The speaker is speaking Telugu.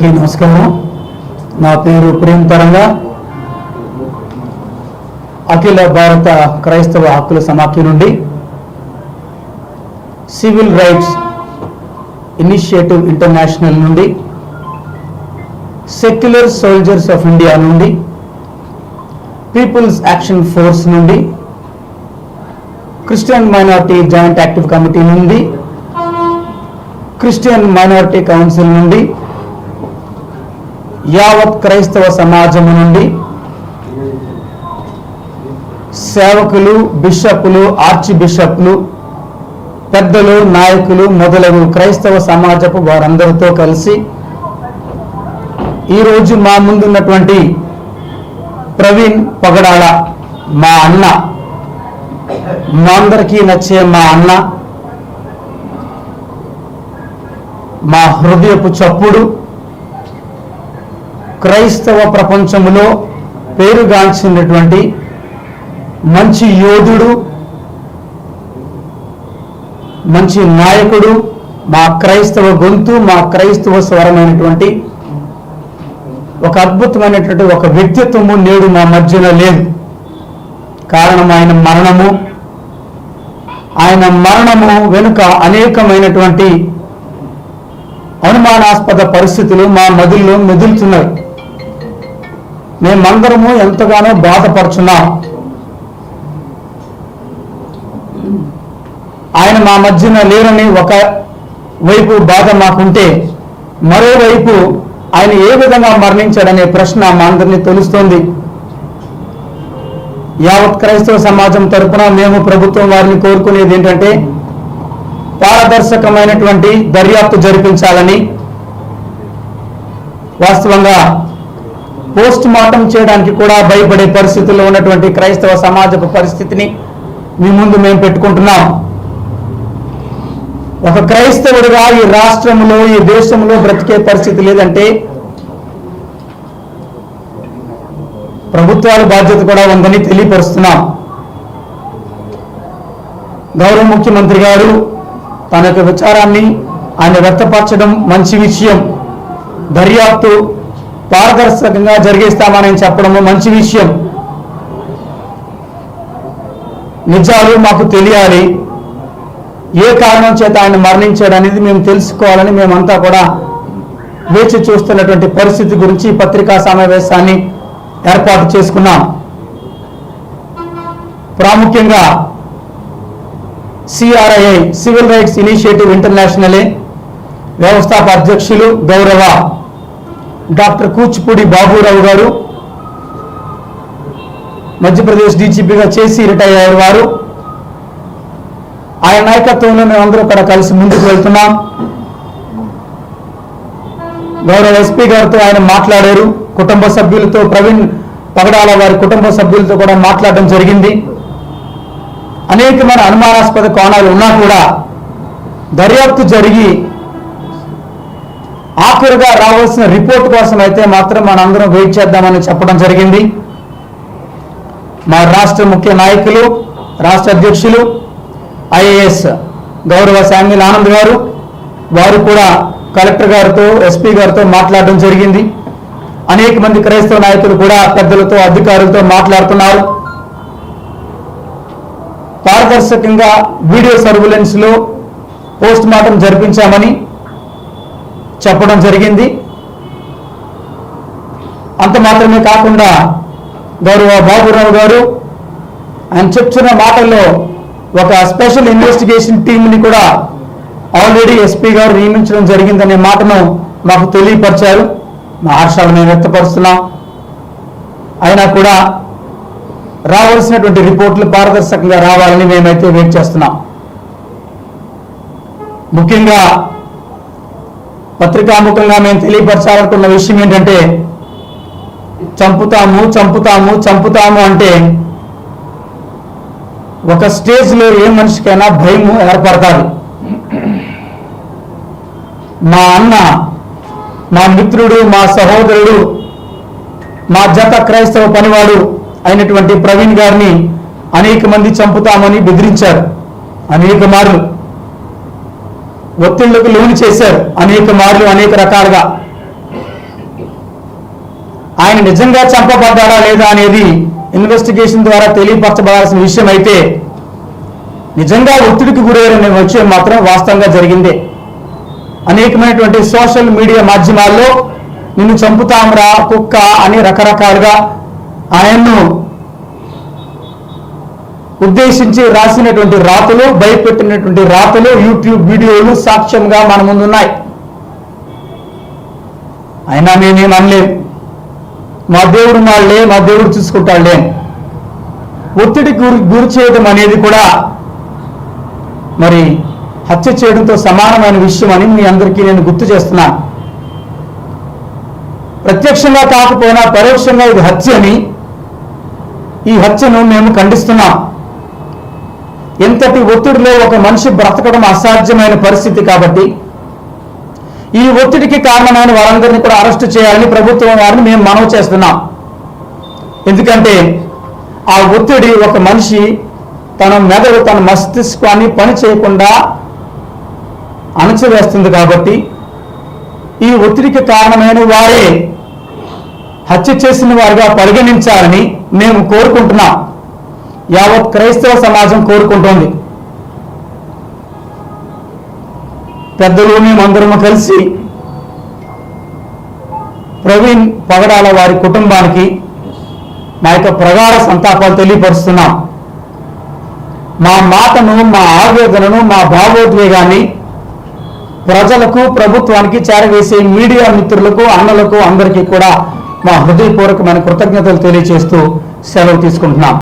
నమస్కారం. నా పేరు ప్రేమ్ తరంగా. అఖిల భారత క్రైస్తవ హక్కుల సమాఖ్య నుండి, సివిల్ రైట్స్ ఇనిషియేటివ్ ఇంటర్నేషనల్ నుండి, సెక్యులర్ సోల్జర్స్ ఆఫ్ ఇండియా నుండి, పీపుల్స్ యాక్షన్ ఫోర్స్ నుండి, Christian minority joint active committee నుండి, క్రిస్టియన్ మైనారిటీ కౌన్సిల్ నుండి, యావత్ క్రైస్తవ సమాజము నుండి, సేవకులు, బిషప్లు, ఆర్చి బిషప్లు, పెద్దలు, నాయకులు మొదలగు క్రైస్తవ సమాజపు వారందరితో కలిసి ఈరోజు మా ముందున్నటువంటి ప్రవీణ్ పగడాల, మా అన్న, మా అందరికీ నచ్చే మా అన్న, మా హృదయపు చప్పుడు, క్రైస్తవ ప్రపంచములో పేరుగాంచినటువంటి మంచి యోధుడు, మంచి నాయకుడు, మా క్రైస్తవ గొంతు, మా క్రైస్తవ స్వరమైనటువంటి ఒక అద్భుతమైనటువంటి ఒక వ్యక్తిత్వము నేడు మా మధ్యన లేదు. కారణం ఆయన మరణము వెనుక అనేకమైనటువంటి అనుమానాస్పద పరిస్థితులు మా మదిలో మెదులుతున్నాయి. మేమందరము ఎంతగానో బాధపడుచున్నాం. ఆయన మా మధ్యన లేరని ఒక వైపు బాధ మాకుంటే, మరోవైపు ఆయన ఏ విధంగా మరణించాడనే ప్రశ్న మా అందరినీ తెలుస్తోంది. యావత్ క్రైస్తవ సమాజం తరపున మేము ప్రభుత్వం వారిని కోరుకునేది ఏంటంటే, పారదర్శకమైనటువంటి దర్యాప్తు జరిపించాలని, వాస్తవంగా పోస్ట్ మార్టం చేయడానికి కూడా భయపడే పరిస్థితుల్లో ఉన్నటువంటి క్రైస్తవ సమాజపు పరిస్థితిని మీ ముందు మేము పెట్టుకుంటున్నాం. ఒక క్రైస్తవుడిగా ఈ రాష్ట్రంలో, ఈ దేశంలో బ్రతికే పరిస్థితి లేదంటే ప్రభుత్వాల బాధ్యత కూడా ఉందని తెలియపరుస్తున్నాం. గౌరవ ముఖ్యమంత్రి గారు తన యొక్క విచారాన్ని ఆయన వ్యక్తపరచడం మంచి విషయం. దర్యాప్తు పారదర్శకంగా జరిగిస్తామని చెప్పడము మంచి విషయం. నిజాలు మాకు తెలియాలి. ఏ కారణం చేత ఆయన మరణించాడు అనేది మేము తెలుసుకోవాలని మేమంతా కూడా వేచి చూస్తున్నటువంటి పరిస్థితి గురించి పత్రికా సమావేశాన్ని ఏర్పాటు చేసుకున్నాం. ప్రాముఖ్యంగా CRI, civil rights initiative international వ్యవస్థాపక అధ్యక్షులు గౌరవ డాక్టర్ కూచిపూడి బాబురావు గారు, మధ్యప్రదేశ్ డీజీపీగా చేసి రిటైర్ అయ్యారు వారు. ఆయన నాయకత్వంలో మేమందరూ కూడా కలిసి ముందుకు వెళ్తున్నాం. గౌరవ ఎస్పీ గారితో ఆయన మాట్లాడారు. కుటుంబ సభ్యులతో, ప్రవీణ్ పగడాల వారి కుటుంబ సభ్యులతో కూడా మాట్లాడడం జరిగింది. అనేకమైన అనుమానాస్పద కోణాలు ఉన్నా కూడా దర్యాప్తు జరిగి ఆఖరుగా రావాల్సిన రిపోర్ట్ కోసం అయితే మాత్రం మనందరం వెయిట్ చేద్దామని చెప్పడం జరిగింది. మా రాష్ట్ర ముఖ్య నాయకులు, రాష్ట్ర అధ్యక్షులు ఐఏఎస్ గౌరవ శామ్యుల్ ఆనంద్ గారు, వారు కూడా కలెక్టర్ గారితో, ఎస్పీ గారితో మాట్లాడడం జరిగింది. అనేక మంది క్రైస్తవ నాయకులు కూడా పెద్దలతో, అధికారులతో మాట్లాడుతున్నారు. పారదర్శకంగా వీడియో సర్వేలెన్స్ లో పోస్ట్ మార్టం జరిపించామని చెప్పడం జరిగింది. అంత మాత్రమే కాకుండా గౌరవ బాబురావు గారు ఆయన చెప్తున్న మాటల్లో ఒక స్పెషల్ ఇన్వెస్టిగేషన్ టీంని కూడా ఆల్రెడీ ఎస్పీ గారు నియమించడం జరిగిందనే మాటను మాకు తెలియపరిచారు. మా హర్షాలు మేము వ్యక్తపరుస్తున్నాం. అయినా కూడా రావాల్సినటువంటి రిపోర్ట్లు పారదర్శకంగా రావాలని మేమైతే వెయిట్ చేస్తున్నాం. ముఖ్యంగా పత్రికాముఖంగా మేము తెలియపరచాలనుకున్న విషయం ఏంటంటే, చంపుతాము అంటే ఒక స్టేజ్లో ఏ మనిషికైనా భయం ఏర్పడతారు. మా అన్న, మా మిత్రుడు, మా సహోదరుడు, మా జత క్రైస్తవ పనివాడు అయినటువంటి ప్రవీణ్ గారిని అనేక మంది చంపుతామని బెదిరించారు. అనేక మార్లు ఒత్తిళ్లకు లోను చేశారు, అనేక మార్లు అనేక రకాలుగా. నిజంగా చంపబడ్డాడా లేదా అనేది ఇన్వెస్టిగేషన్ ద్వారా తెలియపరచబడాల్సిన విషయం అయితే, నిజంగా ఒత్తిడికి గురయ్యారనే విషయం మాత్రం వాస్తవంగా జరిగిందే. అనేకమైనటువంటి సోషల్ మీడియా మాధ్యమాల్లో నిన్ను చంపుతాంరా కుక్క అని రకరకాలుగా ఆయన్ను ఉద్దేశించి రాసినటువంటి రాతలు, భయపెట్టినటువంటి రాతలు, యూట్యూబ్ వీడియోలు సాక్ష్యంగా మన ముందున్నాయి. అయినా నేనేం అనలేదు, మా దేవుడు నాళ్లే, మా దేవుడు చూసుకుంటాడులే. ఒత్తిడికి గురి చేయడం అనేది కూడా మరి హత్య చేయడంతో సమానమైన విషయం అని మీ అందరికీ నేను గుర్తు చేస్తున్నాను. ప్రత్యక్షంగా కాకపోయినా పరోక్షంగా ఇది హత్య అని, ఈ హత్యను మేము ఖండిస్తున్నాం. ఎంతటి ఒత్తిడిలో ఒక మనిషి బ్రతకడం అసాధ్యమైన పరిస్థితి కాబట్టి ఈ ఒత్తిడికి కారణమైన వారందరినీ కూడా అరెస్టు చేయాలని ప్రభుత్వం వారిని మేము మనవి చేస్తున్నాం. ఎందుకంటే ఆ ఒత్తిడి ఒక మనిషి తన మెదడు, తన మస్తిష్కాన్ని పని చేయకుండా అణచివేస్తుంది. కాబట్టి ఈ ఒత్తిడికి కారణమైన వారే హత్య చేసిన వారిగా పరిగణించాలని మేము కోరుకుంటున్నాం. యావత్ క్రైస్తవ సమాజం కోరుకుంటోంది. పెద్దలు మేమందరము కలిసి ప్రవీణ్ పగడాల వారి కుటుంబానికి మా యొక్క ప్రగాఢ సంతాపాలు తెలియపరుస్తున్నాం. మా మాటను, మా ఆవేదనను, మా భావోద్వేగాన్ని ప్రజలకు, ప్రభుత్వానికి చేరవేసే మీడియా మిత్రులకు, అన్నలకు అందరికీ కూడా మా హృదయపూర్వకమైన కృతజ్ఞతలు తెలియజేస్తూ సెలవు తీసుకుంటున్నాం.